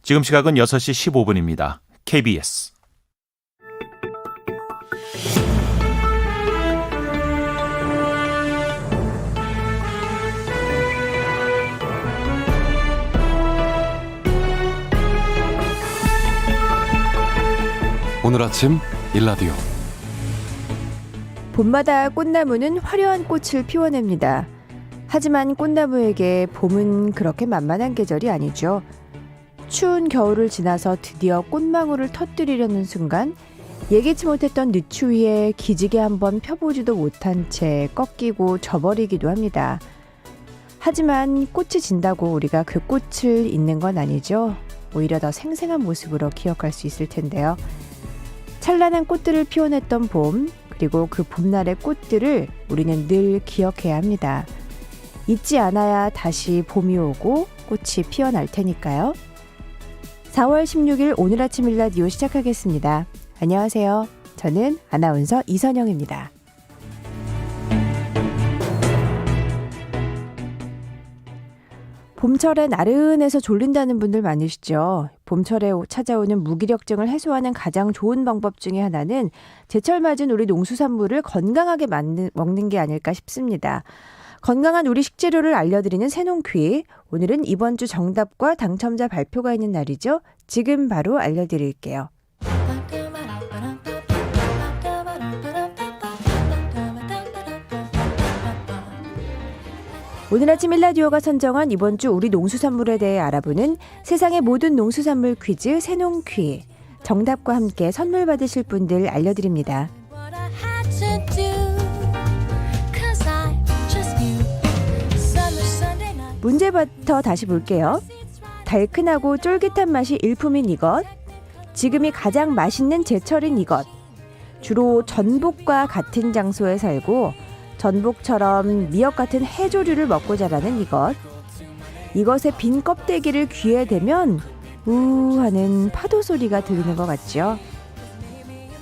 지금 시각은 6시 15분입니다. KBS. 오늘 아침 일라디오. 봄마다 꽃나무는 화려한 꽃을 피워냅니다. 하지만 꽃나무에게 봄은 그렇게 만만한 계절이 아니죠. 추운 겨울을 지나서 드디어 꽃망울을 터뜨리려는 순간 예기치 못했던 늦추위에 기지개 한번 펴보지도 못한 채 꺾이고 져버리기도 합니다. 하지만 꽃이 진다고 우리가 그 꽃을 잊는 건 아니죠. 오히려 더 생생한 모습으로 기억할 수 있을 텐데요. 찬란한 꽃들을 피워냈던 봄, 그리고 그 봄날의 꽃들을 우리는 늘 기억해야 합니다. 잊지 않아야 다시 봄이 오고 꽃이 피어날 테니까요. 4월 16일 오늘 아침 일라디오 시작하겠습니다. 안녕하세요. 저는 아나운서 이선영입니다. 봄철에 나른해서 졸린다는 분들 많으시죠. 봄철에 찾아오는 무기력증을 해소하는 가장 좋은 방법 중에 하나는 제철 맞은 우리 농수산물을 건강하게 먹는 게 아닐까 싶습니다. 건강한 우리 식재료를 알려드리는 새농퀴. 오늘은 이번 주 정답과 당첨자 발표가 있는 날이죠. 지금 바로 알려드릴게요. 오늘 아침 일라디오가 선정한 이번 주 우리 농수산물에 대해 알아보는 세상의 모든 농수산물 퀴즈 새농퀴. 정답과 함께 선물 받으실 분들 알려드립니다. 문제부터 다시 볼게요. 달큰하고 쫄깃한 맛이 일품인 이것. 지금이 가장 맛있는 제철인 이것. 주로 전복과 같은 장소에 살고 전복처럼 미역 같은 해조류를 먹고 자라는 이것. 이것의 빈 껍데기를 귀에 대면 우 하는 파도 소리가 들리는 것 같죠.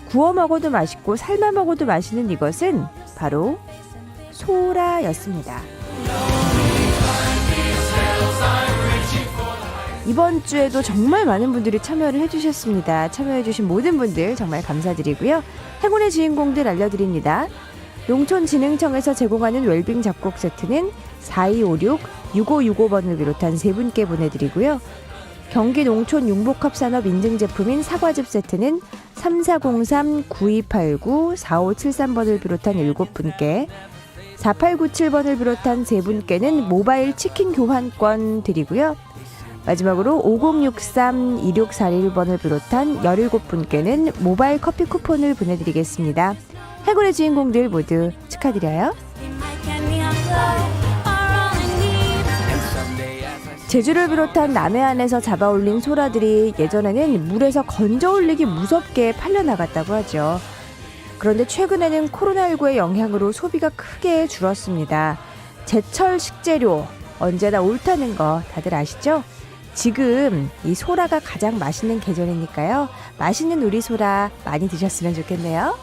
구워 먹어도 맛있고 삶아 먹어도 맛있는 이것은 바로 소라였습니다. 이번 주에도 정말 많은 분들이 참여를 해주셨습니다. 참여해주신 모든 분들 정말 감사드리고요. 행운의 주인공들 알려드립니다. 농촌진흥청에서 제공하는 웰빙 잡곡 세트는 4256-6565번을 비롯한 세 분께 보내드리고요. 경기 농촌 융복합산업 인증제품인 사과즙 세트는 3403-9289-4573번을 비롯한 7분께, 4897번을 비롯한 세 분께는 모바일 치킨 교환권 드리고요. 마지막으로 5063-2641번을 비롯한 17분께는 모바일 커피 쿠폰을 보내드리겠습니다. 행운의 주인공들 모두 축하드려요. 제주를 비롯한 남해안에서 잡아올린 소라들이 예전에는 물에서 건져 올리기 무섭게 팔려나갔다고 하죠. 그런데 최근에는 코로나19의 영향으로 소비가 크게 줄었습니다. 제철 식재료 언제나 옳다는 거 다들 아시죠? 지금 이 소라가 가장 맛있는 계절이니까요. 맛있는 우리 소라 많이 드셨으면 좋겠네요.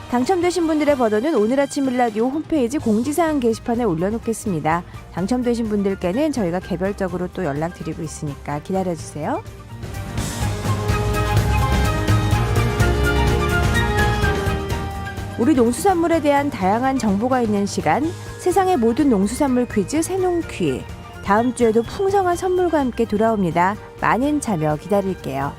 당첨되신 분들의 번호는 오늘 아침 일라디오 홈페이지 공지사항 게시판에 올려놓겠습니다. 당첨되신 분들께는 저희가 개별적으로 또 연락드리고 있으니까 기다려주세요. 우리 농수산물에 대한 다양한 정보가 있는 시간, 세상의 모든 농수산물 퀴즈 새농퀴. 다음 주에도 풍성한 선물과 함께 돌아옵니다. 많은 참여 기다릴게요.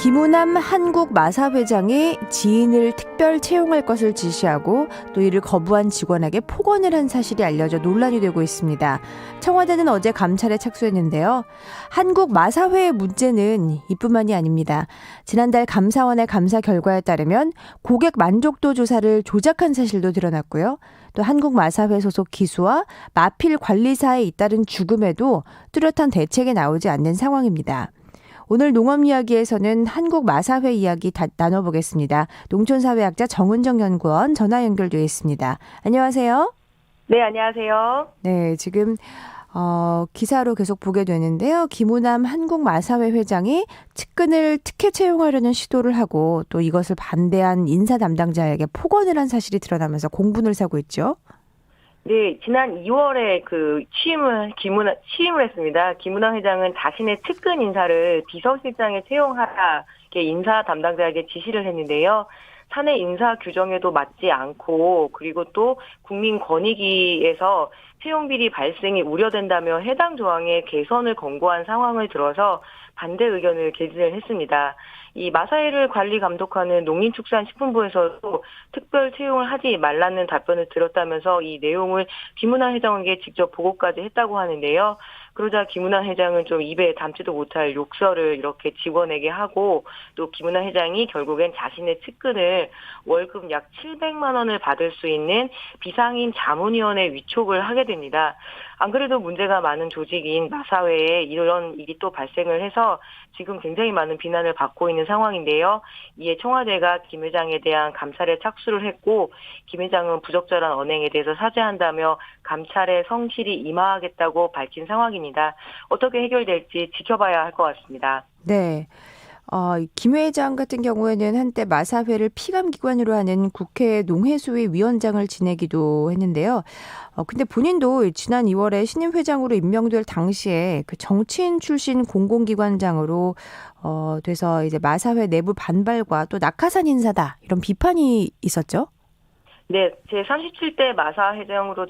김우남 한국마사회장이 지인을 특별 채용할 것을 지시하고 또 이를 거부한 직원에게 폭언을 한 사실이 알려져 논란이 되고 있습니다. 청와대는 어제 감찰에 착수했는데요. 한국마사회의 문제는 이뿐만이 아닙니다. 지난달 감사원의 감사 결과에 따르면 고객 만족도 조사를 조작한 사실도 드러났고요. 또 한국마사회 소속 기수와 마필 관리사에 잇따른 죽음에도 뚜렷한 대책이 나오지 않는 상황입니다. 오늘 농업 이야기에서는 한국 마사회 이야기 나눠보겠습니다. 농촌사회학자 정은정 연구원 전화 연결되어 있습니다. 안녕하세요. 네, 안녕하세요. 네, 지금 기사로 계속 보게 되는데요. 김우남 한국마사회 회장이 측근을 특혜 채용하려는 시도를 하고 또 이것을 반대한 인사 담당자에게 폭언을 한 사실이 드러나면서 공분을 사고 있죠. 네, 지난 2월에 취임을 했습니다. 김우남 회장은 자신의 측근 인사를 비서실장에 채용하라 인사 담당자에게 지시를 했는데요. 사내 인사 규정에도 맞지 않고 그리고 또 국민권익위에서 채용 비리 발생이 우려된다며 해당 조항의 개선을 권고한 상황을 들어서 반대 의견을 개진을 했습니다. 이 마사회를 관리 감독하는 농림축산식품부에서도 특별 채용을 하지 말라는 답변을 들었다면서 이 내용을 김우남 회장에게 직접 보고까지 했다고 하는데요. 그러자 김우남 회장은 좀 입에 담지도 못할 욕설을 이렇게 직원에게 하고 또 김우남 회장이 결국엔 자신의 측근을 월급 약 700만 원을 받을 수 있는 비상인 자문위원회 위촉을 하게 됩니다. 안 그래도 문제가 많은 조직인 마사회에 이런 일이 또 발생을 해서 지금 굉장히 많은 비난을 받고 있는 상황인데요. 이에 청와대가 김 회장에 대한 감찰에 착수를 했고 김 회장은 부적절한 언행에 대해서 사죄한다며 감찰에 성실히 임하겠다고 밝힌 상황입니다. 어떻게 해결될지 지켜봐야 할 것 같습니다. 네. 김 회장 같은 경우에는 한때 마사회를 피감기관으로 하는 국회 농해수위 위원장을 지내기도 했는데요. 근데 본인도 지난 2월에 신임 회장으로 임명될 당시에 그 정치인 출신 공공기관장으로 돼서 이제 마사회 내부 반발과 또 낙하산 인사다 이런 비판이 있었죠. 네, 제37대 마사 회장으로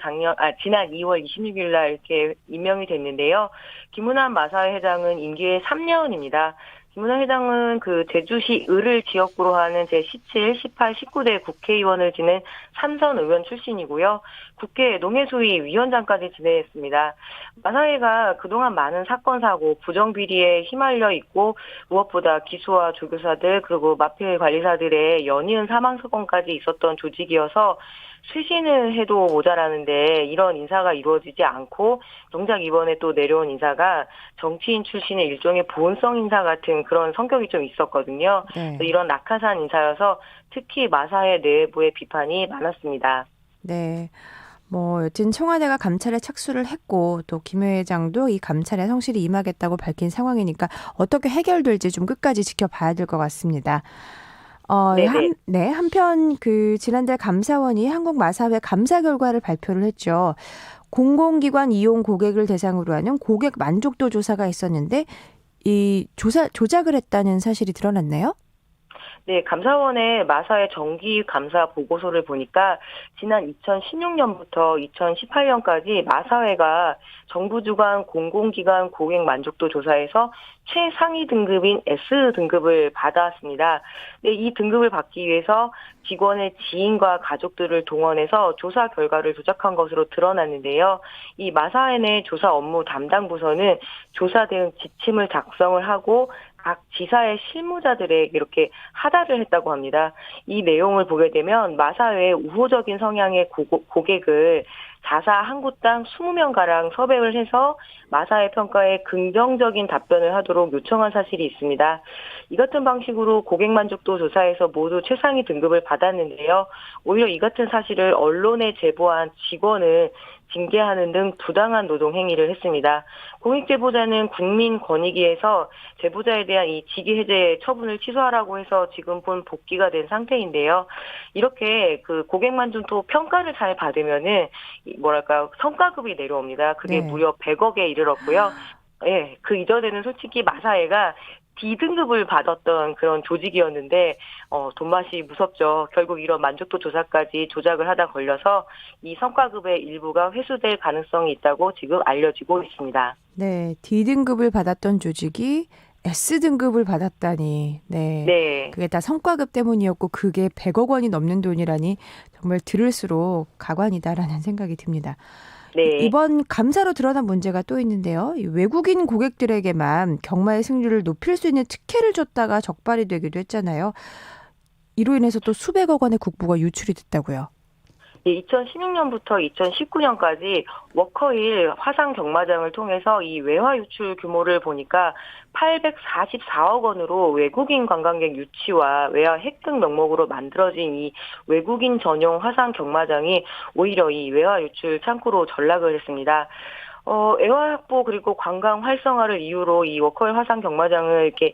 지난 2월 26일 날 이렇게 임명이 됐는데요. 김우남 마사회 회장은 임기에 3년입니다. 김우남 회장은 그 제주시 을을 지역구로 하는 제17, 18, 19대 국회의원을 지낸 삼선 의원 출신이고요. 국회 농해수위 위원장까지 지냈습니다. 마사회가 그동안 많은 사건, 사고, 부정비리에 휘말려 있고 무엇보다 기수와 조교사들 그리고 마필 관리사들의 연이은 사망 사건까지 있었던 조직이어서 쇄신을 해도 모자라는데 이런 인사가 이루어지지 않고 정작 이번에 또 내려온 인사가 정치인 출신의 일종의 보온성 인사 같은 그런 성격이 좀 있었거든요. 네. 이런 낙하산 인사여서 특히 마사회 내부의 비판이 많았습니다. 네. 여튼 청와대가 감찰에 착수를 했고 또 김 회장도 이 감찰에 성실히 임하겠다고 밝힌 상황이니까 어떻게 해결될지 좀 끝까지 지켜봐야 될 것 같습니다. 한편 지난달 감사원이 한국마사회 감사 결과를 발표를 했죠. 공공기관 이용 고객을 대상으로 하는 고객 만족도 조사가 있었는데 이 조작을 했다는 사실이 드러났네요. 네, 감사원의 마사회 정기 감사 보고서를 보니까 지난 2016년부터 2018년까지 마사회가 정부 주관 공공기관 고객 만족도 조사에서 최상위 등급인 S등급을 받았습니다. 네, 이 등급을 받기 위해서 직원의 지인과 가족들을 동원해서 조사 결과를 조작한 것으로 드러났는데요. 이 마사회 내 조사 업무 담당 부서는 조사 대응 지침을 작성을 하고 각 지사의 실무자들에게 이렇게 하달을 했다고 합니다. 이 내용을 보게 되면 마사회의 우호적인 성향의 고객을 자사 한 구당 20명가량 섭외를 해서 마사회 평가에 긍정적인 답변을 하도록 요청한 사실이 있습니다. 이 같은 방식으로 고객 만족도 조사에서 모두 최상위 등급을 받았는데요. 오히려 이 같은 사실을 언론에 제보한 직원을 징계하는 등 부당한 노동 행위를 했습니다. 공익제보자는 국민권익위에서 제보자에 대한 이 직위해제 처분을 취소하라고 해서 지금 본 복귀가 된 상태인데요. 이렇게 그 고객 만족도 평가를 잘 받으면은 성과급이 내려옵니다. 그게 무려 100억에 이르렀고요. 예, 그 이전에는 솔직히 마사회가 D등급을 받았던 그런 조직이었는데 돈맛이 무섭죠. 결국 이런 만족도 조사까지 조작을 하다 걸려서 이 성과급의 일부가 회수될 가능성이 있다고 지금 알려지고 있습니다. 네, D등급을 받았던 조직이 S등급을 받았다니. 네. 그게 다 성과급 때문이었고 그게 100억 원이 넘는 돈이라니 정말 들을수록 가관이다라는 생각이 듭니다. 네. 이번 감사로 드러난 문제가 또 있는데요. 외국인 고객들에게만 경마의 승률을 높일 수 있는 특혜를 줬다가 적발이 되기도 했잖아요. 이로 인해서 또 수백억 원의 국부가 유출이 됐다고요. 예, 2016년부터 2019년까지 워커힐 화상 경마장을 통해서 이 외화 유출 규모를 보니까 844억 원으로 외국인 관광객 유치와 외화 획득 명목으로 만들어진 이 외국인 전용 화상 경마장이 오히려 이 외화 유출 창구로 전락을 했습니다. 애화 확보 그리고 관광 활성화를 이유로 이 워커힐 화상 경마장을 이렇게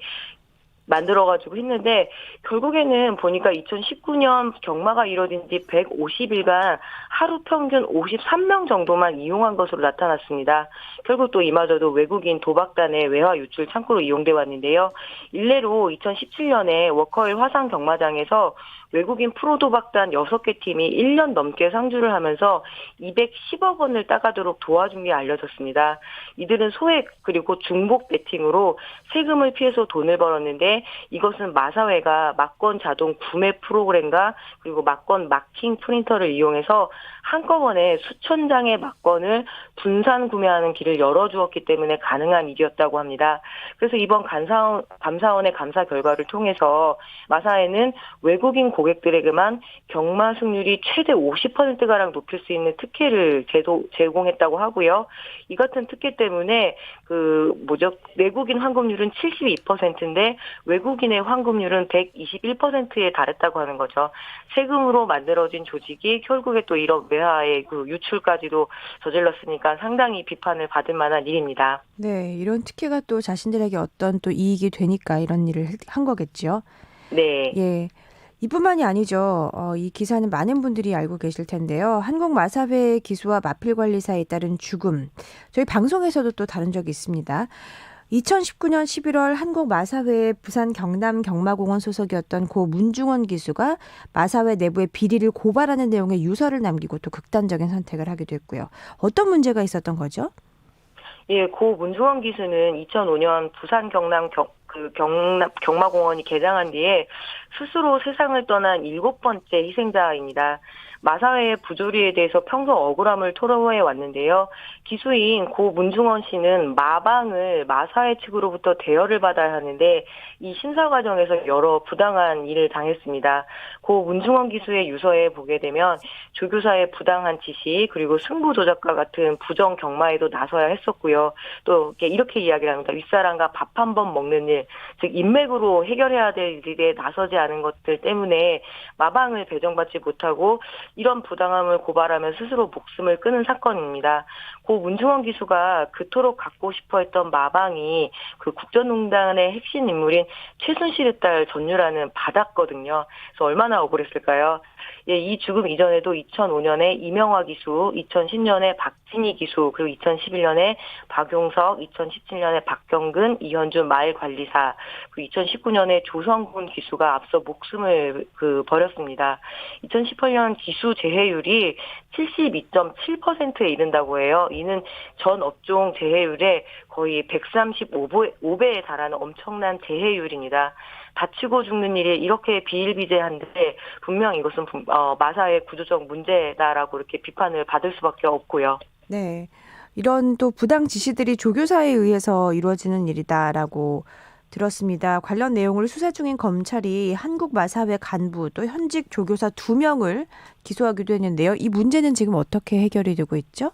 만들어가지고 했는데 결국에는 보니까 2019년 경마가 이뤄진 지 150일간 하루 평균 53명 정도만 이용한 것으로 나타났습니다. 결국 또 이마저도 외국인 도박단의 외화 유출 창구로 이용돼 왔는데요. 일례로 2017년에 워커힐 화상 경마장에서 외국인 프로도박단 6개 팀이 1년 넘게 상주를 하면서 210억 원을 따가도록 도와준 게 알려졌습니다. 이들은 소액 그리고 중복 베팅으로 세금을 피해서 돈을 벌었는데 이것은 마사회가 막건 자동 구매 프로그램과 그리고 막건 마킹 프린터를 이용해서 한꺼번에 수천 장의 막건을 분산 구매하는 길을 열어주었기 때문에 가능한 일이었다고 합니다. 그래서 이번 감사원의 감사 결과를 통해서 마사회는 외국인 고객들에게만 경마 승률이 최대 50%가량 높일 수 있는 특혜를 제공했다고 하고요. 이 같은 특혜 때문에 내국인 환급률은 72%인데 외국인의 환급률은 121%에 달했다고 하는 거죠. 세금으로 만들어진 조직이 결국에 또 이런 외화의 유출까지도 저질렀으니까 상당히 비판을 받을 만한 일입니다. 네, 이런 특혜가 또 자신들에게 어떤 또 이익이 되니까 이런 일을 한 거겠죠. 네. 예. 이뿐만이 아니죠. 이 기사는 많은 분들이 알고 계실 텐데요. 한국마사회 기수와 마필관리사에 따른 죽음. 저희 방송에서도 또 다룬 적이 있습니다. 2019년 11월 한국마사회의 부산 경남 경마공원 소속이었던 고 문중원 기수가 마사회 내부의 비리를 고발하는 내용의 유서를 남기고 또 극단적인 선택을 하기도 했고요. 어떤 문제가 있었던 거죠? 예, 고 문중원 기수는 2005년 부산 경남 경마공원이 개장한 뒤에 스스로 세상을 떠난 7번째 희생자입니다. 마사회의 부조리에 대해서 평소 억울함을 토로해 왔는데요. 기수인 고 문중원 씨는 마방을 마사회 측으로부터 대여를 받아야 하는데 이 심사 과정에서 여러 부당한 일을 당했습니다. 고 문중원 기수의 유서에 보게 되면 조교사의 부당한 지시 그리고 승부 조작과 같은 부정 경마에도 나서야 했었고요. 또 이렇게 이야기를 합니다. 윗사람과 밥 한 번 먹는 일, 즉 인맥으로 해결해야 될 일에 나서지 않은 것들 때문에 마방을 배정받지 못하고 이런 부당함을 고발하며 스스로 목숨을 끊은 사건입니다. 고 문중원 기수가 그토록 갖고 싶어했던 마방이 국정농단의 핵심 인물인 최순실의 딸 전유라는 받았거든요. 그래서 얼마나 억울했을까요? 예, 이 죽음 이전에도 2005년에 이명화 기수, 2010년에 박진희 기수, 그리고 2011년에 박용석, 2017년에 박경근, 이현준 마을관리사, 그리고 2019년에 조성군 기수가 앞서 목숨을 버렸습니다. 2018년 기수 재해율이 72.7%에 이른다고 해요. 이는 전 업종 재해율의 거의 135배에 달하는 엄청난 재해율입니다. 다치고 죽는 일이 이렇게 비일비재한데 분명 이것은 마사의 구조적 문제다라고 이렇게 비판을 받을 수밖에 없고요. 네, 이런 또 부당 지시들이 조교사에 의해서 이루어지는 일이다라고 들었습니다. 관련 내용을 수사 중인 검찰이 한국마사회 간부 또 현직 조교사 2명을 기소하기도 했는데요. 이 문제는 지금 어떻게 해결이 되고 있죠?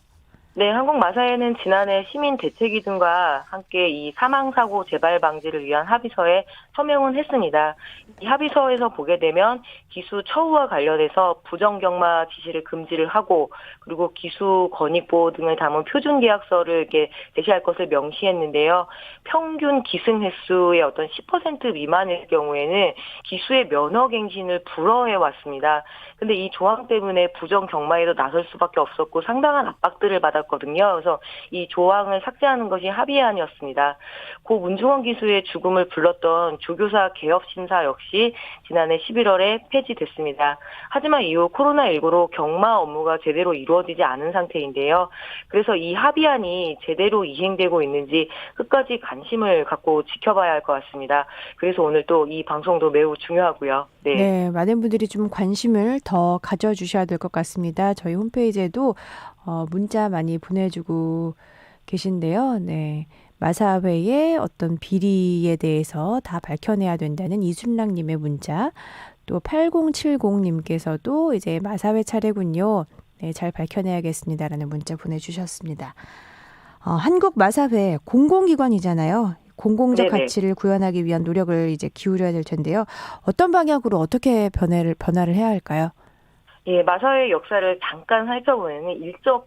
네, 한국마사회는 지난해 시민대책위 등과 함께 이 사망사고 재발 방지를 위한 합의서에 서명은 했습니다. 이 합의서에서 보게 되면 기수 처우와 관련해서 부정경마 지시를 금지를 하고 그리고 기수 권익보호 등을 담은 표준계약서를 이렇게 제시할 것을 명시했는데요. 평균 기승 횟수의 어떤 10% 미만일 경우에는 기수의 면허갱신을 불허해 왔습니다. 근데 이 조항 때문에 부정경마에도 나설 수밖에 없었고 상당한 압박들을 받았거든요. 그래서 이 조항을 삭제하는 것이 합의안이었습니다. 고 문중원 기수의 죽음을 불렀던 조교사 개업심사 역시 지난해 11월에 폐지됐습니다. 하지만 이후 코로나19로 경마 업무가 제대로 이루어지지 않은 상태인데요. 그래서 이 합의안이 제대로 이행되고 있는지 끝까지 관심을 갖고 지켜봐야 할 것 같습니다. 그래서 오늘 또 이 방송도 매우 중요하고요. 네, 많은 분들이 좀 관심을 더 가져주셔야 될 것 같습니다. 저희 홈페이지에도 문자 많이 보내주고 계신데요. 네, 마사회의 어떤 비리에 대해서 다 밝혀내야 된다는 이순랑님의 문자, 또 8070님께서도 이제 마사회 차례군요. 네, 잘 밝혀내야겠습니다라는 문자 보내주셨습니다. 한국 마사회 공공기관이잖아요. 공공적 네네. 가치를 구현하기 위한 노력을 이제 기울여야 될 텐데요. 어떤 방향으로 어떻게 변화를 해야 할까요? 예, 마사회의 역사를 잠깐 살펴보면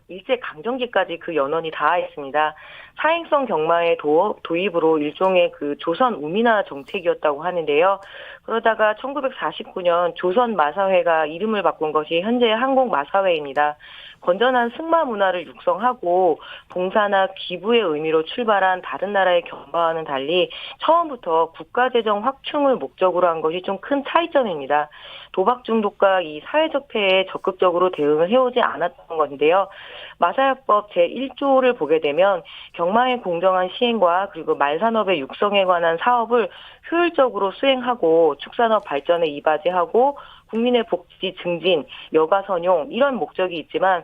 일제 강점기까지 그 연원이 닿아 있습니다. 사행성 경마의 도입으로 일종의 그 조선 우민화 정책이었다고 하는데요. 그러다가 1949년 조선 마사회가 이름을 바꾼 것이 현재 한국 마사회입니다. 건전한 승마 문화를 육성하고 봉사나 기부의 의미로 출발한 다른 나라의 경마와는 달리 처음부터 국가재정 확충을 목적으로 한 것이 좀 큰 차이점입니다. 도박 중독과 이 사회적 폐해에 적극적으로 대응을 해오지 않았던 건데요. 마사회법 제1조를 보게 되면 경마의 공정한 시행과 그리고 말산업의 육성에 관한 사업을 효율적으로 수행하고 축산업 발전에 이바지하고 국민의 복지 증진, 여가 선용 이런 목적이 있지만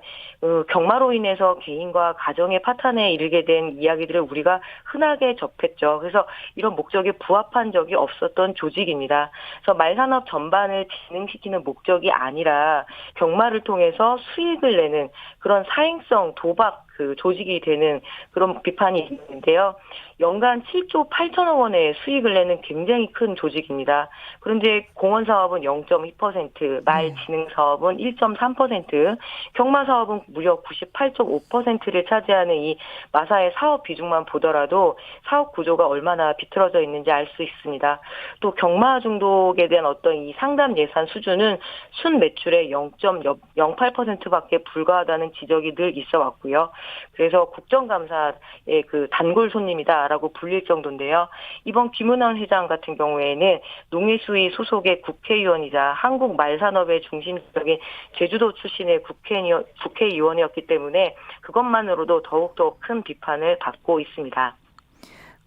경마로 인해서 개인과 가정의 파탄에 이르게 된 이야기들을 우리가 흔하게 접했죠. 그래서 이런 목적에 부합한 적이 없었던 조직입니다. 그래서 말산업 전반을 진흥시키는 목적이 아니라 경마를 통해서 수익을 내는 그런 사행성 도박 그 조직이 되는 그런 비판이 있는데요. 연간 7조 8천억 원의 수익을 내는 굉장히 큰 조직입니다. 그런데 공원 사업은 0.2%, 말 진흥 사업은 1.3%, 경마 사업은 무려 98.5%를 차지하는 이 마사의 사업 비중만 보더라도 사업 구조가 얼마나 비틀어져 있는지 알 수 있습니다. 또 경마 중독에 대한 어떤 이 상담 예산 수준은 순 매출의 0.08%밖에 불과하다는 지적이 늘 있어 왔고요. 그래서 국정감사의 그 단골 손님이다라고 불릴 정도인데요. 이번 김은원 회장 같은 경우에는 농해수위 소속의 국회의원이자 한국 말산업의 중심적인 제주도 출신의 국회의원이었기 때문에 그것만으로도 더욱더 큰 비판을 받고 있습니다.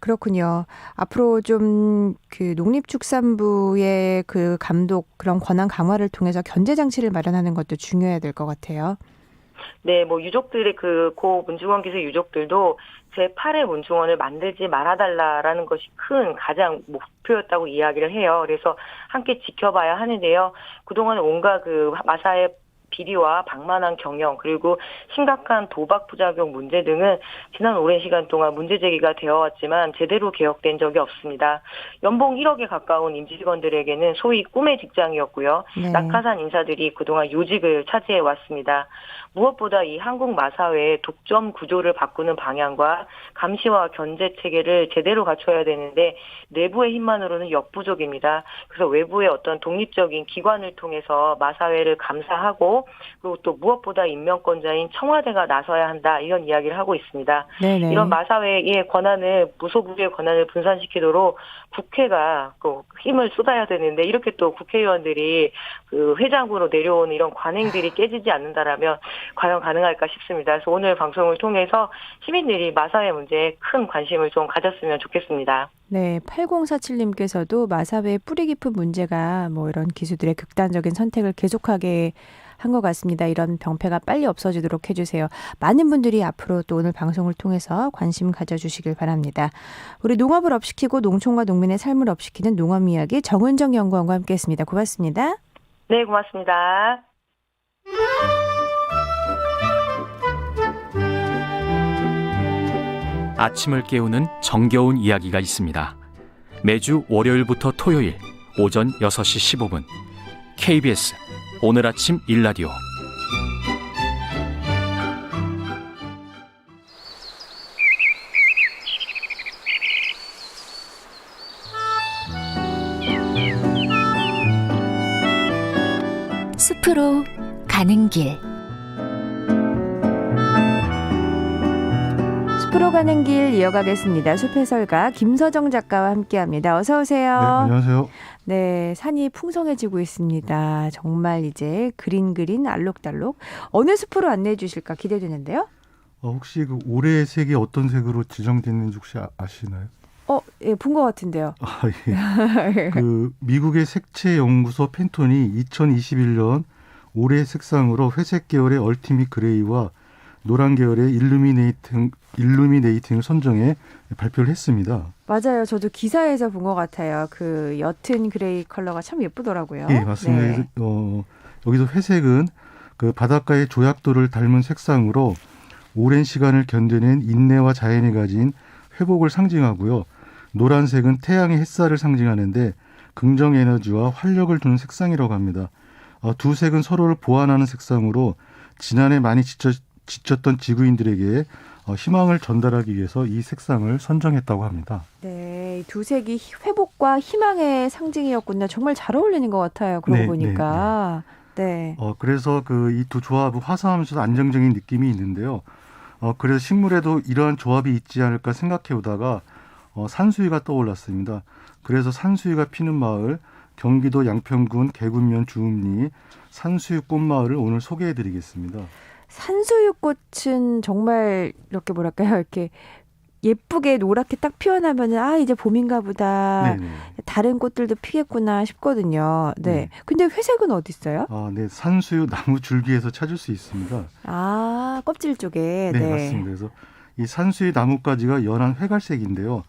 그렇군요. 앞으로 좀 그 농림축산부의 그 감독 그런 권한 강화를 통해서 견제 장치를 마련하는 것도 중요해야 될 것 같아요. 네, 뭐 유족들의 고 문중원 기수 유족들도 제8회 문중원을 만들지 말아달라라는 것이 큰 가장 목표였다고 이야기를 해요. 그래서 함께 지켜봐야 하는데요. 그동안 온갖 그 마사의 비리와 방만한 경영 그리고 심각한 도박 부작용 문제 등은 지난 오랜 시간 동안 문제 제기가 되어왔지만 제대로 개혁된 적이 없습니다. 연봉 1억에 가까운 임직원들에게는 소위 꿈의 직장이었고요. 네. 낙하산 인사들이 그동안 요직을 차지해 왔습니다. 무엇보다 이 한국 마사회의 독점 구조를 바꾸는 방향과 감시와 견제 체계를 제대로 갖춰야 되는데 내부의 힘만으로는 역부족입니다. 그래서 외부의 어떤 독립적인 기관을 통해서 마사회를 감사하고 그리고 또 무엇보다 임명권자인 청와대가 나서야 한다 이런 이야기를 하고 있습니다. 네네. 이런 마사회의 권한을 무소불위의 권한을 분산시키도록 국회가 또 힘을 쏟아야 되는데 이렇게 또 국회의원들이 그 회장으로 내려오는 이런 관행들이 깨지지 않는다라면 과연 가능할까 싶습니다. 그래서 오늘 방송을 통해서 시민들이 마사회 문제에 큰 관심을 좀 가졌으면 좋겠습니다. 네, 8047님께서도 마사회의 뿌리 깊은 문제가 뭐 이런 기수들의 극단적인 선택을 계속하게 한 것 같습니다. 이런 병폐가 빨리 없어지도록 해주세요. 많은 분들이 앞으로 또 오늘 방송을 통해서 관심 가져주시길 바랍니다. 우리 농업을 업시키고 농촌과 농민의 삶을 업시키는 농업 이야기 정은정 연구원과 함께했습니다. 고맙습니다. 네, 고맙습니다. 아침을 깨우는 정겨운 이야기가 있습니다. 매주 월요일부터 토요일 오전 6시 15분 KBS 오늘 아침 일라디오 숲으로 가는 길. 숲으로 가는 길 이어가겠습니다. 숲해설가 김서정 작가와 함께합니다. 어서 오세요. 네, 안녕하세요. 네, 산이 풍성해지고 있습니다. 정말 이제 그린 알록달록. 어느 숲으로 안내해 주실까 기대되는데요. 혹시 그 올해의 색이 어떤 색으로 지정됐는지 혹시 아시나요? 예, 본 것 같은데요. 예. 그 미국의 색채 연구소 팬톤이 2021년 올해의 색상으로 회색 계열의 얼티밋 그레이와 노란 계열의 일루미네이팅을 선정해 발표를 했습니다. 맞아요. 저도 기사에서 본 것 같아요. 그 옅은 그레이 컬러가 참 예쁘더라고요. 예, 맞습니다. 네. 그래서, 여기서 회색은 그 바닷가의 조약돌을 닮은 색상으로 오랜 시간을 견뎌낸 인내와 자연이 가진 회복을 상징하고요. 노란색은 태양의 햇살을 상징하는데 긍정 에너지와 활력을 두는 색상이라고 합니다. 두 색은 서로를 보완하는 색상으로 지난해 많이 지쳤던 지구인들에게 희망을 전달하기 위해서 이 색상을 선정했다고 합니다. 네, 두 색이 회복과 희망의 상징이었군요. 정말 잘 어울리는 것 같아요. 그러고 네, 보니까. 네. 그래서 그 이 두 조합은 화사하면서도 안정적인 느낌이 있는데요. 그래서 식물에도 이러한 조합이 있지 않을까 생각해 오다가 산수유가 떠올랐습니다. 그래서 산수유가 피는 마을, 경기도 양평군 개군면 주읍리 산수유 꽃마을을 오늘 소개해 드리겠습니다. 산수유꽃은 정말 이렇게 뭐랄까요? 이렇게 예쁘게 노랗게 딱 피어나면 이제 봄인가 보다. 네네. 다른 꽃들도 피겠구나 싶거든요. 네. 네. 근데 회색은 어디 있어요? 네, 산수유 나무 줄기에서 찾을 수 있습니다. 껍질 쪽에. 네, 맞습니다. 그래서 이 산수유 나뭇가지가 연한 회갈색인데요.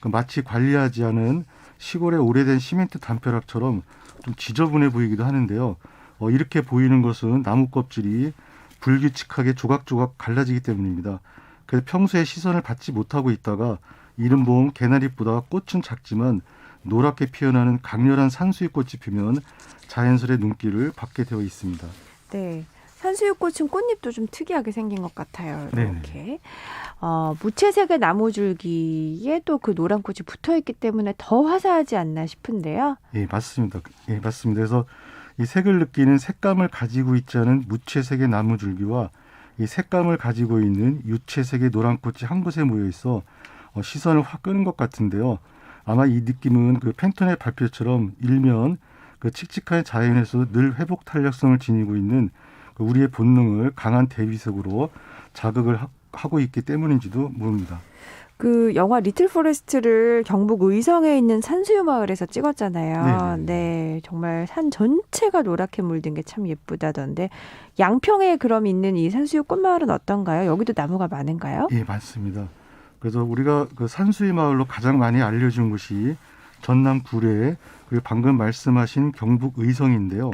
마치 관리하지 않은 시골의 오래된 시멘트 담벼락처럼 좀 지저분해 보이기도 하는데요. 이렇게 보이는 것은 나무 껍질이 불규칙하게 조각조각 갈라지기 때문입니다. 그래서 평소에 시선을 받지 못하고 있다가 이른 봄 개나리보다 꽃은 작지만 노랗게 피어나는 강렬한 산수유꽃이 피면 자연스레 눈길을 받게 되어 있습니다. 네. 산수유꽃은 꽃잎도 좀 특이하게 생긴 것 같아요. 이렇게. 네네. 무채색의 나무줄기에 또 그 노란 꽃이 붙어있기 때문에 더 화사하지 않나 싶은데요. 예, 맞습니다. 예, 맞습니다. 그래서 이 색을 느끼는 색감을 가지고 있지 않은 무채색의 나무줄기와 이 색감을 가지고 있는 유채색의 노란 꽃이 한 곳에 모여 있어 시선을 확 끄는 것 같은데요. 아마 이 느낌은 그 팬톤의 발표처럼 일면 그 칙칙한 자연에서 늘 회복 탄력성을 지니고 있는 그 우리의 본능을 강한 대비색으로 자극을 하고 있기 때문인지도 모릅니다. 그 영화 리틀 포레스트를 경북 의성에 있는 산수유 마을에서 찍었잖아요. 네네. 네, 정말 산 전체가 노랗게 물든 게 참 예쁘다던데 양평에 그럼 있는 이 산수유 꽃마을은 어떤가요? 여기도 나무가 많은가요? 예, 맞습니다. 그래서 우리가 그 산수유 마을로 가장 많이 알려진 곳이 전남 구례 그리고 방금 말씀하신 경북 의성인데요.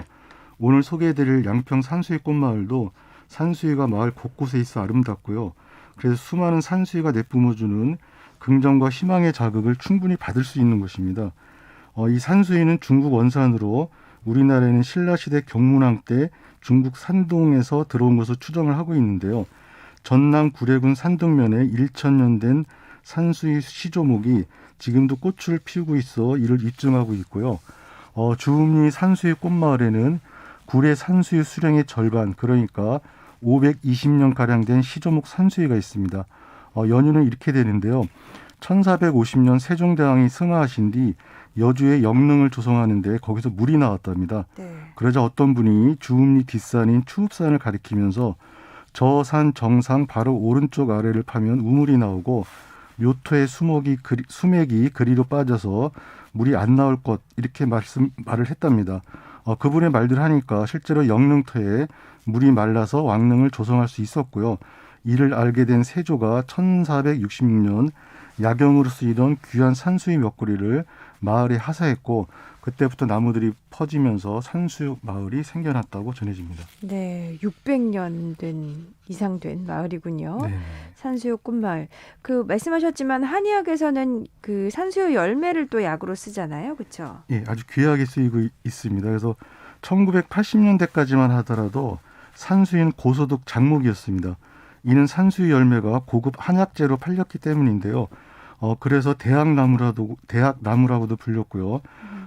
오늘 소개해드릴 양평 산수유 꽃마을도 산수유가 마을 곳곳에 있어 아름답고요. 그래서 수많은 산수유가 내뿜어주는 긍정과 희망의 자극을 충분히 받을 수 있는 곳입니다. 이 산수유는 중국 원산으로 우리나라에는 신라시대 경문왕 때 중국 산동에서 들어온 것으로 추정을 하고 있는데요. 전남 구례군 산동면에 1000년 된 산수유 시조목이 지금도 꽃을 피우고 있어 이를 입증하고 있고요. 주읍리 산수유 꽃마을에는 구례 산수유 수령의 절반, 그러니까 520년가량 된 시조목 산수유가 있습니다. 연유는 이렇게 되는데요. 1450년 세종대왕이 승하하신 뒤 여주의 영릉을 조성하는데 거기서 물이 나왔답니다. 네. 그러자 어떤 분이 주읍리 뒷산인 추읍산을 가리키면서 저 산 정상 바로 오른쪽 아래를 파면 우물이 나오고 묘토의 수맥이 그리로 빠져서 물이 안 나올 것 이렇게 말을 했답니다. 그분의 말들 하니까 실제로 영릉터에 물이 말라서 왕릉을 조성할 수 있었고요. 이를 알게 된 세조가 1466년 야경으로 쓰이던 귀한 산수유 몇 그루를 마을에 하사했고 그때부터 나무들이 퍼지면서 산수유 마을이 생겨났다고 전해집니다. 네, 600년 이상 된 마을이군요. 네. 산수유 꽃마을. 그 말씀하셨지만 한의학에서는 그 산수유 열매를 또 약으로 쓰잖아요. 그렇죠? 예, 아주 귀하게 쓰이고 있습니다. 그래서 1980년대까지만 하더라도 산수유는 고소득 작목이었습니다. 이는 산수유 열매가 고급 한약재로 팔렸기 때문인데요. 그래서 대학나무라고도 불렸고요.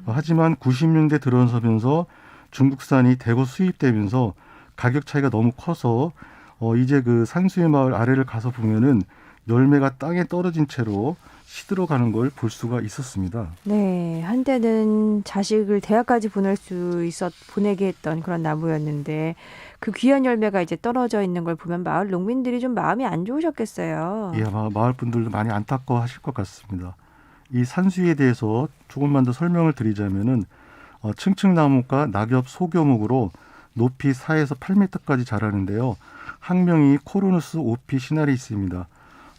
하지만 90년대 들어서면서 중국산이 대거 수입되면서 가격 차이가 너무 커서 이제 그 산수유 마을 아래를 가서 보면은 열매가 땅에 떨어진 채로 시들어가는 걸 볼 수가 있었습니다. 네, 한때는 자식을 대학까지 보내게 했던 그런 나무였는데 그 귀한 열매가 이제 떨어져 있는 걸 보면 마을 농민들이 좀 마음이 안 좋으셨겠어요. 예, 아마 마을 분들도 많이 안타까워하실 것 같습니다. 이 산수유에 대해서 조금만 더 설명을 드리자면은 층층나무가 낙엽 소교목으로 높이 4에서 8m까지 자라는데요. 학명이 코르누스 오피시나리스입니다.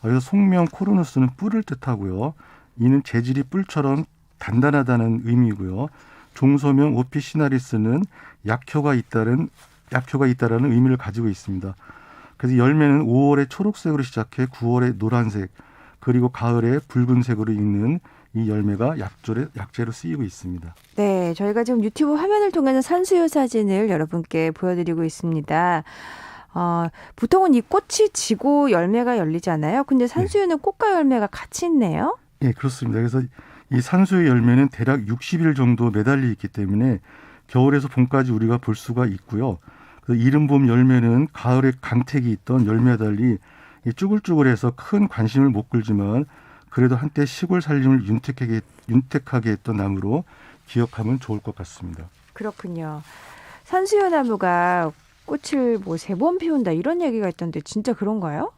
그래서 속명 코르누스는 뿔을 뜻하고요. 이는 재질이 뿔처럼 단단하다는 의미고요. 종소명 오피시나리스는 약효가 있다라는 의미를 가지고 있습니다. 그래서 열매는 5월에 초록색으로 시작해 9월에 노란색, 그리고 가을에 붉은색으로 익는 이 열매가 약재로 쓰이고 있습니다. 네, 저희가 지금 유튜브 화면을 통해서 산수유 사진을 여러분께 보여드리고 있습니다. 보통은 이 꽃이 지고 열매가 열리잖아요. 근데 산수유는 꽃과 열매가 같이 있네요. 네, 그렇습니다. 그래서 이 산수유 열매는 대략 60일 정도 매달려 있기 때문에 겨울에서 봄까지 우리가 볼 수가 있고요. 이른 봄 열매는 가을에 강택이 있던 열매와 달리 쭈글쭈글해서 큰 관심을 못 끌지만 그래도 한때 시골 살림을 윤택하게 했던 나무로 기억하면 좋을 것 같습니다. 그렇군요. 산수유 나무가 꽃을 뭐 3번 피운다 이런 얘기가 있던데 진짜 그런가요?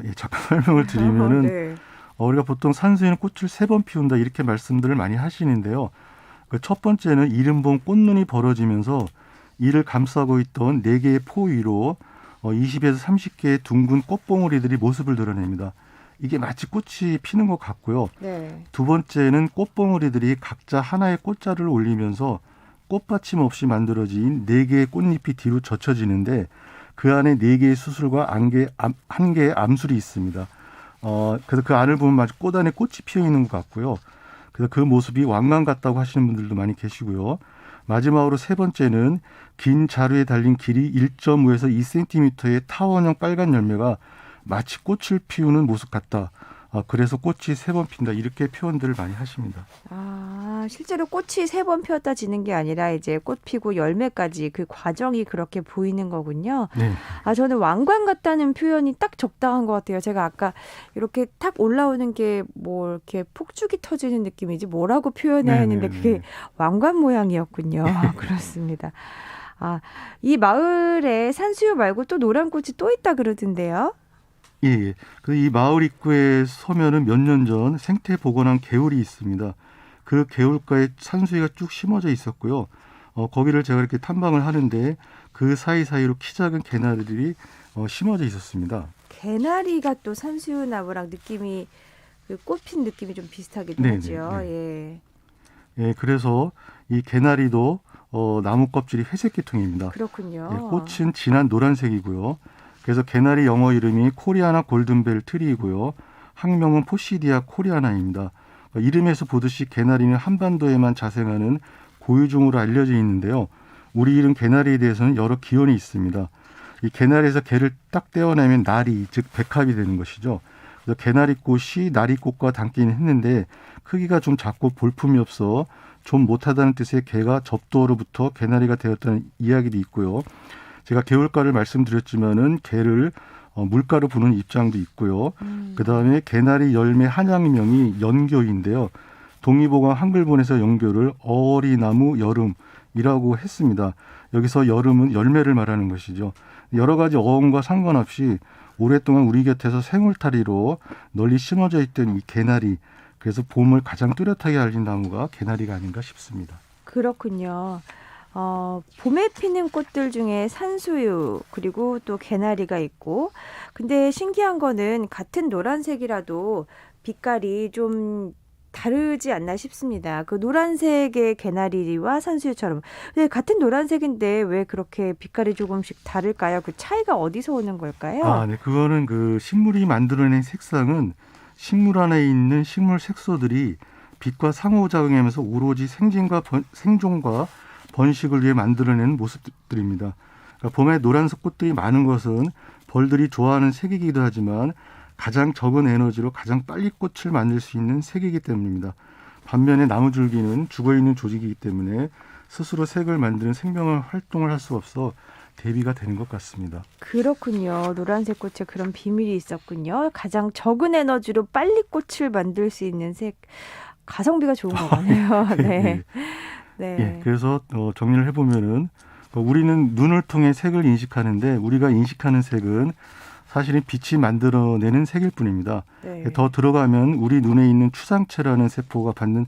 예, 잠깐 설명을 드리면은 네. 우리가 보통 산수유는 꽃을 3번 피운다 이렇게 말씀들을 많이 하시는데요. 그 첫 번째는 이른 봄 꽃눈이 벌어지면서 이를 감싸고 있던 4개의 포 위로 20에서 30개의 둥근 꽃봉오리들이 모습을 드러냅니다. 이게 마치 꽃이 피는 것 같고요. 네. 두 번째는 꽃봉오리들이 각자 하나의 꽃자루를 올리면서 꽃받침 없이 만들어진 4개의 꽃잎이 뒤로 젖혀지는데 그 안에 4개의 수술과 한 개의 암술이 있습니다. 그래서 그 안을 보면 마치 꽃 안에 꽃이 피어 있는 것 같고요. 그래서 그 모습이 왕관 같다고 하시는 분들도 많이 계시고요. 마지막으로 세 번째는 긴 자루에 달린 길이 1.5에서 2cm의 타원형 빨간 열매가 마치 꽃을 피우는 모습 같다. 그래서 꽃이 3번 핀다. 이렇게 표현들을 많이 하십니다. 실제로 꽃이 3번 피었다 지는 게 아니라 이제 꽃 피고 열매까지 그 과정이 그렇게 보이는 거군요. 네. 저는 왕관 같다는 표현이 딱 적당한 것 같아요. 제가 아까 이렇게 탁 올라오는 게 뭐 이렇게 폭죽이 터지는 느낌이지 뭐라고 표현해야 했는데 그게 왕관 모양이었군요. 그렇습니다. 이 마을에 산수유 말고 또 노란 꽃이 또 있다 그러던데요. 예. 이 마을 입구에 서면은 몇 년 전 생태 복원한 개울이 있습니다. 그 개울가에 산수유가 쭉 심어져 있었고요. 거기를 제가 이렇게 탐방을 하는데 그 사이사이로 키 작은 개나리들이 심어져 있었습니다. 개나리가 또 산수유 나무랑 느낌이 그 꽃핀 느낌이 좀 비슷하기도 하죠. 예. 예, 그래서 이 개나리도 나무 껍질이 회색 계통입니다. 그렇군요. 예, 꽃은 진한 노란색이고요. 그래서 개나리 영어 이름이 코리아나 골든벨 트리이고요. 학명은 포시디아 코리아나입니다. 이름에서 보듯이 개나리는 한반도에만 자생하는 고유종으로 알려져 있는데요. 우리 이름 개나리에 대해서는 여러 기원이 있습니다. 이 개나리에서 개를 딱 떼어내면 나리, 즉 백합이 되는 것이죠. 그래서 개나리꽃이 나리꽃과 닮기는 했는데 크기가 좀 작고 볼품이 없어 좀 못하다는 뜻의 개가 접두어로부터 개나리가 되었다는 이야기도 있고요. 제가 개울가를 말씀드렸지만은 개를 물가로 부는 입장도 있고요. 그다음에 개나리 열매 한양명이 연교인데요. 동의보감 한글본에서 연교를 어리나무 여름이라고 했습니다. 여기서 여름은 열매를 말하는 것이죠. 여러 가지 어원과 상관없이 오랫동안 우리 곁에서 생울타리로 널리 심어져 있던 이 개나리, 그래서 봄을 가장 뚜렷하게 알린 나무가 개나리가 아닌가 싶습니다. 그렇군요. 봄에 피는 꽃들 중에 산수유 그리고 또 개나리가 있고 근데 신기한 거는 같은 노란색이라도 빛깔이 좀 다르지 않나 싶습니다. 그 노란색의 개나리와 산수유처럼. 근데 같은 노란색인데 왜 그렇게 빛깔이 조금씩 다를까요? 그 차이가 어디서 오는 걸까요? 네. 그거는 그 식물이 만들어낸 색상은 식물 안에 있는 식물 색소들이 빛과 상호작용하면서 오로지 생존과 번식을 위해 만들어내는 모습들입니다. 그러니까 봄에 노란색 꽃들이 많은 것은 벌들이 좋아하는 색이기도 하지만 가장 적은 에너지로 가장 빨리 꽃을 만들 수 있는 색이기 때문입니다. 반면에 나무줄기는 죽어있는 조직이기 때문에 스스로 색을 만드는 생명을 활동을 할 수 없어 대비가 되는 것 같습니다. 그렇군요. 노란색 꽃에 그런 비밀이 있었군요. 가장 적은 에너지로 빨리 꽃을 만들 수 있는 색. 가성비가 좋은 거 같네요. 네. 네. 예, 그래서 정리를 해보면은 우리는 눈을 통해 색을 인식하는데 우리가 인식하는 색은 사실은 빛이 만들어내는 색일 뿐입니다. 네. 더 들어가면 우리 눈에 있는 추상체라는 세포가 받는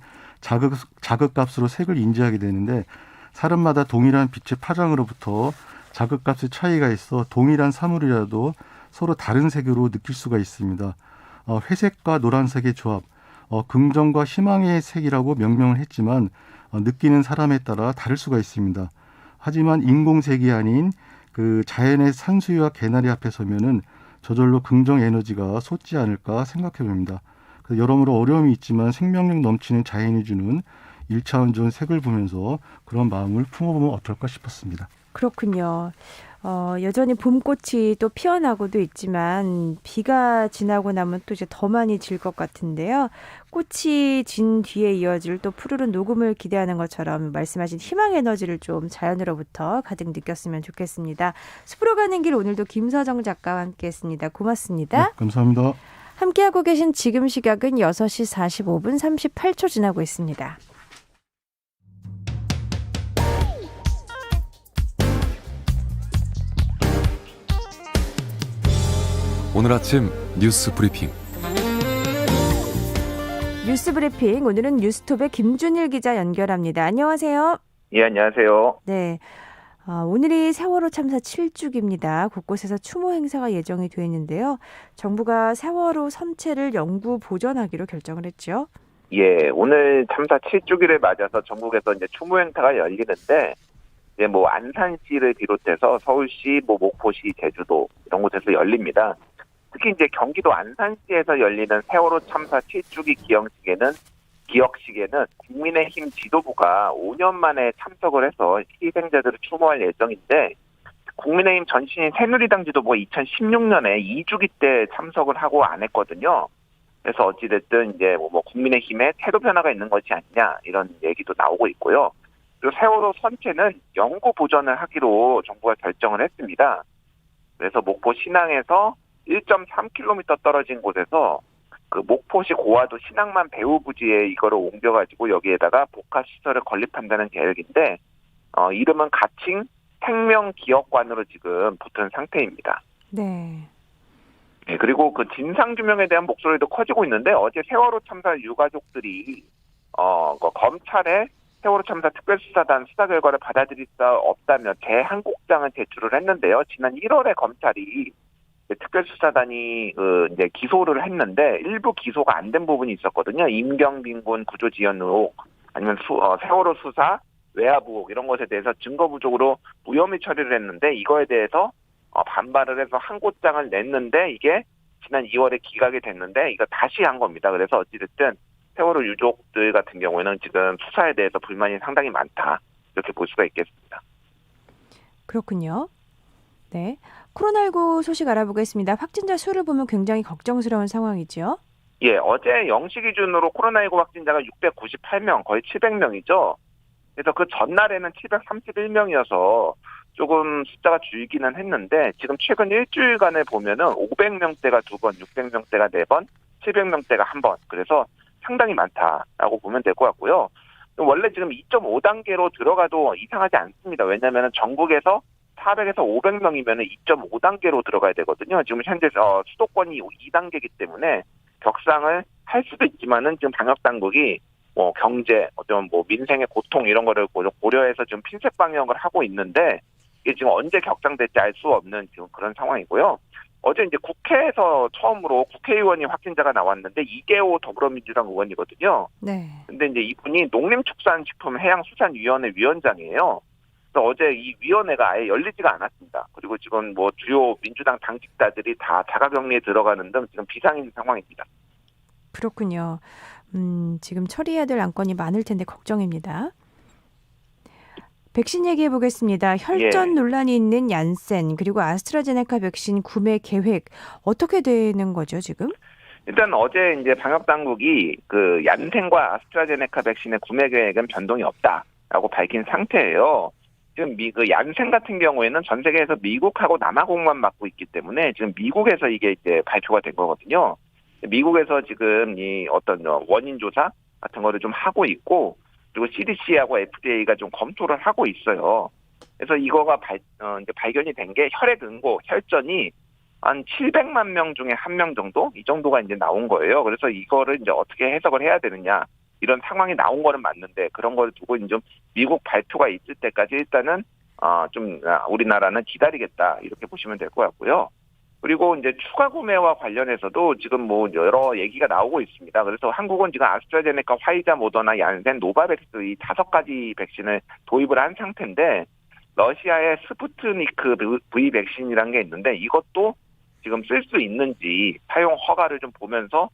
자극값으로 색을 인지하게 되는데 사람마다 동일한 빛의 파장으로부터 자극값의 차이가 있어 동일한 사물이라도 서로 다른 색으로 느낄 수가 있습니다. 회색과 노란색의 조합, 긍정과 희망의 색이라고 명명을 했지만 느끼는 사람에 따라 다를 수가 있습니다. 하지만 인공색이 아닌 그 자연의 산수유와 개나리 앞에 서면은 저절로 긍정 에너지가 솟지 않을까 생각해 봅니다. 여러모로 어려움이 있지만 생명력 넘치는 자연이 주는 1차원적 색을 보면서 그런 마음을 품어보면 어떨까 싶었습니다. 그렇군요. 여전히 봄꽃이 또 피어나고도 있지만 비가 지나고 나면 또 이제 더 많이 질 것 같은데요. 꽃이 진 뒤에 이어질 또 푸르른 녹음을 기대하는 것처럼 말씀하신 희망 에너지를 좀 자연으로부터 가득 느꼈으면 좋겠습니다. 숲으로 가는 길 오늘도 김서정 작가와 함께했습니다. 고맙습니다. 네, 감사합니다. 함께하고 계신 지금 시각은 6시 45분 38초 지나고 있습니다. 오늘 아침 뉴스 브리핑. 뉴스 브리핑 오늘은 뉴스톱의 김준일 기자 연결합니다. 안녕하세요. 예, 안녕하세요. 네. 오늘이 세월호 참사 7주기입니다. 곳곳에서 추모 행사가 예정이 되어 있는데요. 정부가 세월호 선체를 영구 보존하기로 결정을 했죠. 예, 오늘 참사 7주기를 맞아서 전국에서 이제 추모 행사가 열리는데, 이제 뭐 안산시를 비롯해서 서울시, 뭐 목포시, 제주도 이런 곳에서 열립니다. 특히 이제 경기도 안산시에서 열리는 세월호 참사 7주기 기억식에는 국민의힘 지도부가 5년 만에 참석을 해서 희생자들을 추모할 예정인데, 국민의힘 전신인 새누리당 지도부가 2016년에 2주기 때 참석을 하고 안 했거든요. 그래서 어찌됐든 이제 뭐 국민의힘에 태도 변화가 있는 것이 아니냐 이런 얘기도 나오고 있고요. 그리고 세월호 선체는 영구 보존을 하기로 정부가 결정을 했습니다. 그래서 목포 신항에서 1.3km 떨어진 곳에서 그 목포시 고화도 신항만 배후 부지에 이거를 옮겨가지고 여기에다가 복합 시설을 건립한다는 계획인데, 이름은 가칭 생명기억관으로 지금 붙은 상태입니다. 네. 네, 그리고 그 진상규명에 대한 목소리도 커지고 있는데, 어제 세월호 참사 유가족들이 검찰에 세월호 참사 특별수사단 수사 결과를 받아들일 수 없다며 재한국장을 제출을 했는데요. 지난 1월에 검찰이 특별수사단이 이제 기소를 했는데 일부 기소가 안 된 부분이 있었거든요. 임경빈 군 구조 지연 의혹, 아니면 세월호 수사 외압 의혹 이런 것에 대해서 증거 부족으로 무혐의 처리를 했는데, 이거에 대해서 반발을 해서 항고장을 냈는데 이게 지난 2월에 기각이 됐는데 이거 다시 한 겁니다. 그래서 어찌됐든 세월호 유족들 같은 경우에는 지금 수사에 대해서 불만이 상당히 많다, 이렇게 볼 수가 있겠습니다. 그렇군요. 네. 코로나19 소식 알아보겠습니다. 확진자 수를 보면 굉장히 걱정스러운 상황이죠. 예, 어제 0시 기준으로 코로나19 확진자가 698명, 거의 700명이죠. 그래서 그 전날에는 731명이어서 조금 숫자가 줄기는 했는데, 지금 최근 일주일간에 보면은 500명대가 2번, 600명대가 4번, 700명대가 1번. 그래서 상당히 많다라고 보면 될 것 같고요. 원래 지금 2.5단계로 들어가도 이상하지 않습니다. 왜냐하면 전국에서 400에서 500명이면 2.5단계로 들어가야 되거든요. 지금 현재 수도권이 2단계이기 때문에 격상을 할 수도 있지만은 지금 방역당국이 뭐 경제, 어떤 뭐 민생의 고통 이런 거를 고려해서 지금 핀셋 방역을 하고 있는데, 이게 지금 언제 격상될지 알 수 없는 지금 그런 상황이고요. 어제 이제 국회에서 처음으로 국회의원이 확진자가 나왔는데 이계호 더불어민주당 의원이거든요. 네. 근데 이제 이분이 농림축산식품해양수산위원회 위원장이에요. 그래서 어제 이 위원회가 아예 열리지가 않았습니다. 그리고 지금 뭐 주요 민주당 당직자들이 다 자가격리에 들어가는 등 지금 비상인 상황입니다. 그렇군요. 지금 처리해야 될 안건이 많을 텐데 걱정입니다. 백신 얘기해 보겠습니다. 혈전 논란이 있는 얀센 그리고 아스트라제네카 백신 구매 계획 어떻게 되는 거죠 지금? 일단 어제 이제 방역 당국이 그 얀센과 아스트라제네카 백신의 구매 계획은 변동이 없다라고 밝힌 상태예요. 지금 그 얀센 같은 경우에는 전 세계에서 미국하고 남아공만 맡고 있기 때문에 지금 미국에서 이게 이제 발표가 된 거거든요. 미국에서 지금 이 어떤 원인 조사 같은 거를 좀 하고 있고, 그리고 CDC하고 FDA가 좀 검토를 하고 있어요. 그래서 이거가 이제 발견이 된 게 혈액응고, 혈전이 한 700만 명 중에 1명 정도? 이 정도가 이제 나온 거예요. 그래서 이거를 이제 어떻게 해석을 해야 되느냐, 이런 상황이 나온 거는 맞는데, 그런 걸 두고 이제 좀 미국 발표가 있을 때까지 일단은 우리나라는 기다리겠다 이렇게 보시면 될 것 같고요. 그리고 이제 추가 구매와 관련해서도 지금 뭐 여러 얘기가 나오고 있습니다. 그래서 한국은 지금 아스트라제네카, 화이자, 모더나, 얀센, 노바백스 이 5가지 백신을 도입을 한 상태인데 러시아의 스푸트니크 V 백신이라는 게 있는데 이것도 지금 쓸 수 있는지 사용 허가를 좀 보면서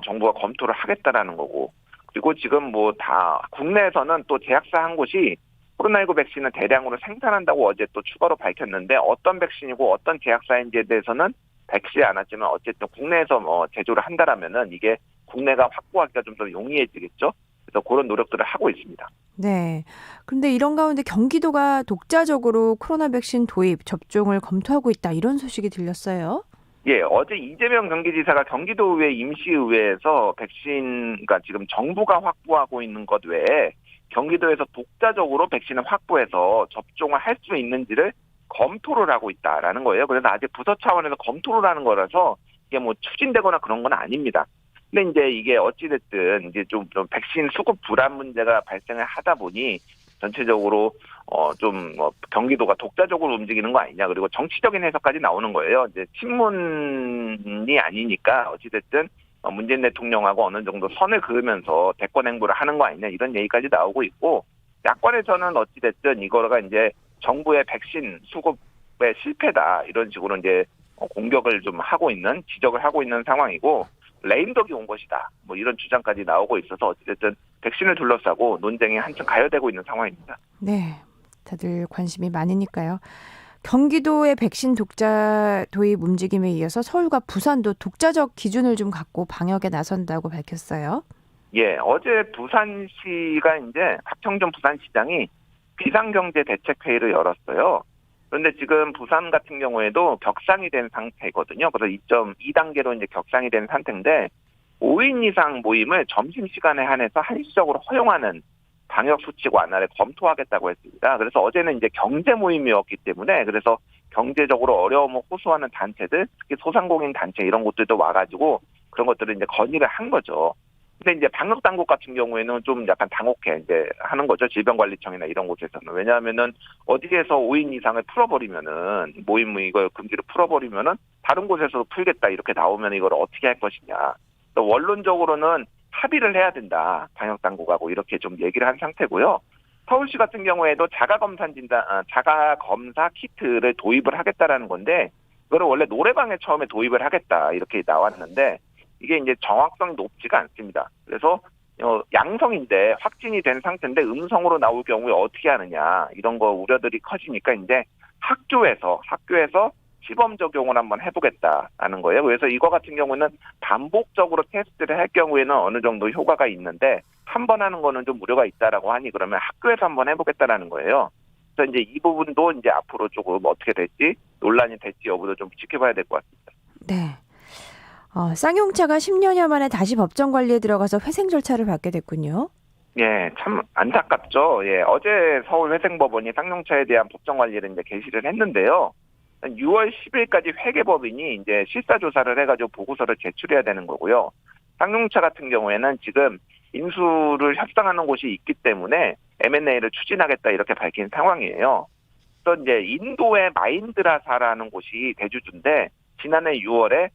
정부가 검토를 하겠다라는 거고 그리고 지금 뭐 다 국내에서는 또 제약사 한 곳이 코로나19 백신을 대량으로 생산한다고 어제 또 추가로 밝혔는데 어떤 백신이고 어떤 제약사인지에 대해서는 밝히지 않았지만 어쨌든 국내에서 제조를 한다라면은 이게 국내가 확보하기가 좀 더 용이해지겠죠. 그래서 그런 노력들을 하고 있습니다. 네. 그런데 이런 가운데 경기도가 독자적으로 코로나 백신 도입, 접종을 검토하고 있다. 이런 소식이 들렸어요. 예, 어제 이재명 경기지사가 경기도의회 임시의회에서 백신, 그러니까 지금 정부가 확보하고 있는 것 외에 경기도에서 독자적으로 백신을 확보해서 접종을 할 수 있는지를 검토를 하고 있다라는 거예요. 그래서 아직 부서 차원에서 검토를 하는 거라서 이게 뭐 추진되거나 그런 건 아닙니다. 근데 이제 이게 어찌됐든 이제 좀 백신 수급 불안 문제가 발생을 하다 보니 전체적으로 경기도가 독자적으로 움직이는 거 아니냐. 그리고 정치적인 해석까지 나오는 거예요. 이제 친문이 아니니까 어찌됐든 문재인 대통령하고 어느 정도 선을 그으면서 대권 행보를 하는 거 아니냐 이런 얘기까지 나오고 있고 야권에서는 어찌됐든 이거가 이제 정부의 백신 수급의 실패다 이런 식으로 이제 공격을 좀 하고 있는 지적을 하고 있는 상황이고 레임덕이 온 것이다 뭐 이런 주장까지 나오고 있어서 어찌됐든 백신을 둘러싸고 논쟁이 한층 가열되고 있는 상황입니다. 네. 다들 관심이 많으니까요. 경기도의 백신 독자 도입 움직임에 이어서 서울과 부산도 독자적 기준을 좀 갖고 방역에 나선다고 밝혔어요. 예, 어제 부산시가 이제 박형준 부산시장이 비상경제대책회의를 열었어요. 그런데 지금 부산 같은 경우에도 격상이 된 상태거든요. 그래서 2.2단계로 이제 격상이 된 상태인데 5인 이상 모임을 점심시간에 한해서 한시적으로 허용하는 방역 수칙 완화를 검토하겠다고 했습니다. 그래서 어제는 이제 경제 모임이었기 때문에 그래서 경제적으로 어려움을 호소하는 단체들, 특히 소상공인 단체 이런 곳들도 와가지고 그런 것들을 이제 건의를 한 거죠. 근데 이제 방역 당국 같은 경우에는 좀 약간 당혹해 이제 하는 거죠. 질병관리청이나 이런 곳에서는. 왜냐하면은 어디에서 5인 이상을 풀어버리면은 모임 이걸 금지를 풀어버리면은 다른 곳에서도 풀겠다 이렇게 나오면 이걸 어떻게 할 것이냐. 또 원론적으로는 합의를 해야 된다. 방역 당국하고 이렇게 좀 얘기를 한 상태고요. 서울시 같은 경우에도 자가 검사 키트를 도입을 하겠다라는 건데 이거를 원래 노래방에 처음에 도입을 하겠다 이렇게 나왔는데 이게 이제 정확성이 높지가 않습니다. 그래서 양성인데 확진이 된 상태인데 음성으로 나올 경우에 어떻게 하느냐 이런 거 우려들이 커지니까 이제 학교에서 시범 적용을 한번 해보겠다라는 거예요. 그래서 이거 같은 경우는 반복적으로 테스트를 할 경우에는 어느 정도 효과가 있는데 한 번 하는 거는 좀 우려가 있다라고 하니 그러면 학교에서 한번 해보겠다라는 거예요. 그래서 이제 이 부분도 이제 앞으로 조금 어떻게 될지 논란이 될지 여부도 좀 지켜봐야 될 것 같습니다. 네. 쌍용차가 10년여 만에 다시 법정 관리에 들어가서 회생 절차를 받게 됐군요. 예, 참 안타깝죠. 예, 어제 서울 회생법원이 쌍용차에 대한 법정 관리를 이제 개시를 했는데요. 6월 10일까지 회계법인이 이제 실사조사를 해가지고 보고서를 제출해야 되는 거고요. 쌍용차 같은 경우에는 지금 인수를 협상하는 곳이 있기 때문에 M&A를 추진하겠다 이렇게 밝힌 상황이에요. 그래서 이제 인도의 마인드라사라는 곳이 대주주인데 지난해 6월에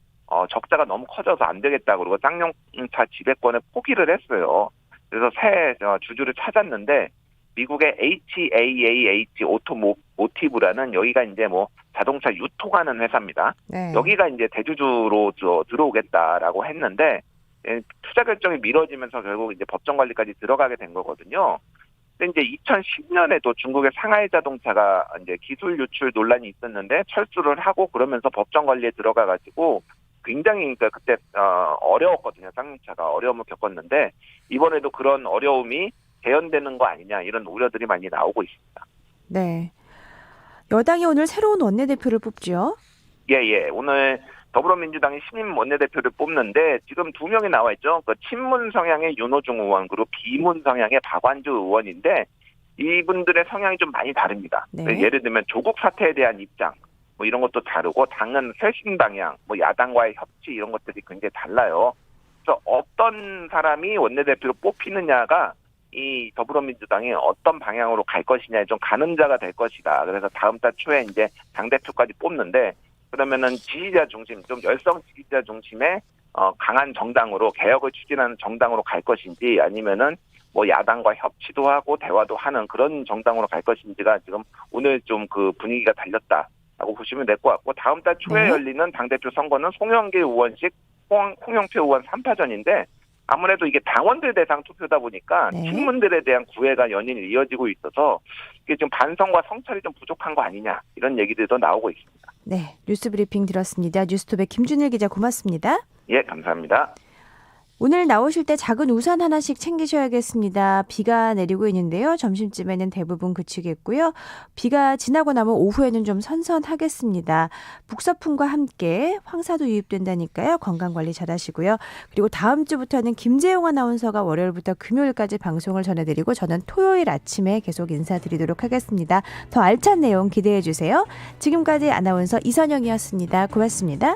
적자가 너무 커져서 안 되겠다 그러고 쌍용차 지배권을 포기를 했어요. 그래서 새 주주를 찾았는데 미국의 HAAH 오토모티브라는 여기가 이제 뭐 자동차 유통하는 회사입니다. 네. 여기가 이제 대주주로 들어오겠다라고 했는데 투자 결정이 미뤄지면서 결국 이제 법정 관리까지 들어가게 된 거거든요. 근데 이제 2010년에도 중국의 상하이 자동차가 이제 기술 유출 논란이 있었는데 철수를 하고 그러면서 법정 관리에 들어가가지고 굉장히 그러니까 그때 어려웠거든요. 쌍용차가 어려움을 겪었는데 이번에도 그런 어려움이 재현되는 거 아니냐 이런 우려들이 많이 나오고 있습니다. 네. 여당이 오늘 새로운 원내대표를 뽑죠? 예. 오늘 더불어민주당이 신임 원내대표를 뽑는데 지금 2명이 나와 있죠. 그 친문 성향의 윤호중 의원 그리고 비문 성향의 박완주 의원인데 이분들의 성향이 좀 많이 다릅니다. 네. 예를 들면 조국 사태에 대한 입장 뭐 이런 것도 다르고 당은 쇄신 방향, 뭐 야당과의 협치 이런 것들이 굉장히 달라요. 그래서 어떤 사람이 원내대표로 뽑히느냐가 이 더불어민주당이 어떤 방향으로 갈 것이냐에 좀 가늠자가 될 것이다. 그래서 다음 달 초에 이제 당대표까지 뽑는데 그러면은 지지자 중심, 좀 열성 지지자 중심의 강한 정당으로 개혁을 추진하는 정당으로 갈 것인지 아니면은 뭐 야당과 협치도 하고 대화도 하는 그런 정당으로 갈 것인지가 지금 오늘 좀 그 분위기가 달렸다라고 보시면 될 것 같고 다음 달 초에 네. 열리는 당대표 선거는 송영길 의원식 홍영표 의원 3파전인데 아무래도 이게 당원들 대상 투표다 보니까 네. 친문들에 대한 구애가 연일 이어지고 있어서 이게 좀 반성과 성찰이 좀 부족한 거 아니냐 이런 얘기들도 나오고 있습니다. 네, 뉴스 브리핑 들었습니다. 뉴스톱의 김준일 기자 고맙습니다. 예, 감사합니다. 오늘 나오실 때 작은 우산 하나씩 챙기셔야겠습니다. 비가 내리고 있는데요. 점심쯤에는 대부분 그치겠고요. 비가 지나고 나면 오후에는 좀 선선하겠습니다. 북서풍과 함께 황사도 유입된다니까요. 건강관리 잘하시고요. 그리고 다음 주부터는 김재용 아나운서가 월요일부터 금요일까지 방송을 전해드리고 저는 토요일 아침에 계속 인사드리도록 하겠습니다. 더 알찬 내용 기대해 주세요. 지금까지 아나운서 이선영이었습니다. 고맙습니다.